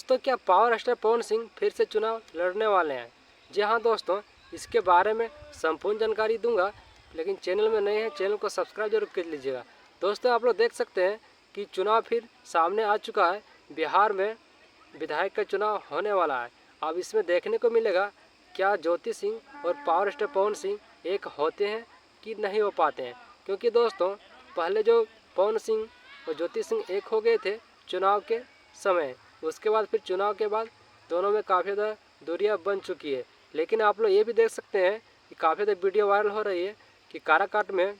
दोस्तों, क्या power star Pawan Singh फिर से चुनाव लड़ने वाले हैं? जी हाँ दोस्तों, इसके बारे में संपूर्ण जानकारी दूंगा। लेकिन चैनल में नए हैं, चैनल को सब्सक्राइब जरूर कर लीजिएगा। दोस्तों, आप लोग देख सकते हैं कि चुनाव फिर सामने आ चुका है। बिहार में विधायक का चुनाव होने वाला है। अब इसमें देखने को मिलेगा क्या ज्योति सिंह और पावर स्टार पवन सिंह एक होते हैं कि नहीं हो पाते हैं। क्योंकि दोस्तों, पहले जो पवन सिंह और ज्योति सिंह एक हो गए थे चुनाव के समय, उसके बाद फिर चुनाव के बाद दोनों में काफ़ी ज़्यादा दूरियां बन चुकी है। लेकिन आप लोग ये भी देख सकते हैं कि काफ़ी ज़्यादा वीडियो वायरल हो रही है कि काराकाट में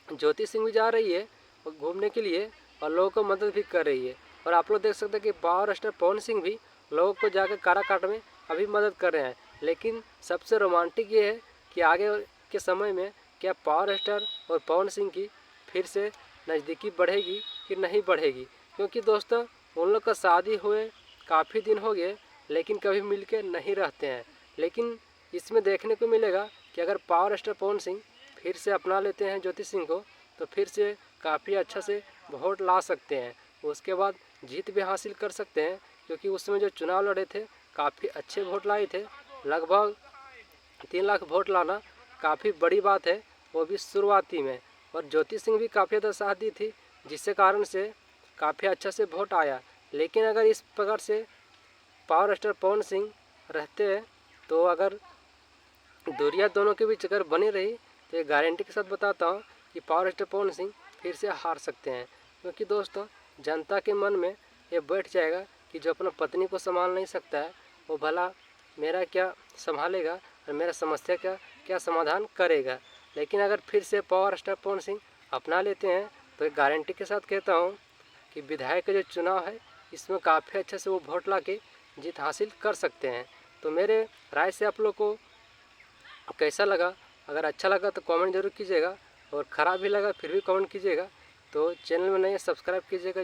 ज्योति सिंह भी जा रही है और घूमने के लिए और लोगों को मदद भी कर रही है। और आप लोग देख सकते हैं कि पावर स्टार पवन सिंह भी लोगों को जाकर काराकाट में अभी मदद कर रहे हैं। लेकिन सबसे रोमांटिक ये है कि आगे के समय में क्या पावर स्टार और पवन सिंह की फिर से नज़दीकी बढ़ेगी कि नहीं बढ़ेगी। क्योंकि दोस्तों, उन लोग का शादी हुए काफ़ी दिन हो गए लेकिन कभी मिल के नहीं रहते हैं। लेकिन इसमें देखने को मिलेगा कि अगर पावर स्टार पवन सिंह फिर से अपना लेते हैं ज्योति सिंह को तो फिर से काफ़ी अच्छा से वोट ला सकते हैं। उसके बाद जीत भी हासिल कर सकते हैं। क्योंकि उसमें जो चुनाव लड़े थे काफ़ी अच्छे वोट लाए थे। लगभग 3 लाख वोट लाना काफ़ी बड़ी बात है, वो भी शुरुआती में। और ज्योति सिंह भी काफ़ी ज़्यादा साथ दी थी, जिससे कारण से काफ़ी अच्छा से वोट आया। लेकिन अगर इस प्रकार से पावर स्टार पवन सिंह रहते हैं तो अगर दूरियां दोनों के बीच अगर बनी रही तो ये गारंटी के साथ बताता हूँ कि पावर स्टार पवन सिंह फिर से हार सकते हैं। क्योंकि दोस्तों, जनता के मन में ये बैठ जाएगा कि जो अपना पत्नी को संभाल नहीं सकता है वो भला मेरा क्या संभालेगा और मेरा समस्या का क्या समाधान करेगा। लेकिन अगर फिर से पावर स्टार पवन सिंह अपना लेते हैं तो एक गारंटी के साथ कहता हूँ कि विधायक का जो चुनाव है इसमें काफ़ी अच्छे से वो वोट ला के जीत हासिल कर सकते हैं। तो मेरे राय से आप लोग को कैसा लगा? अगर अच्छा लगा तो कमेंट जरूर कीजिएगा और ख़राब भी लगा फिर भी कमेंट कीजिएगा। तो चैनल में नए सब्सक्राइब कीजिएगा।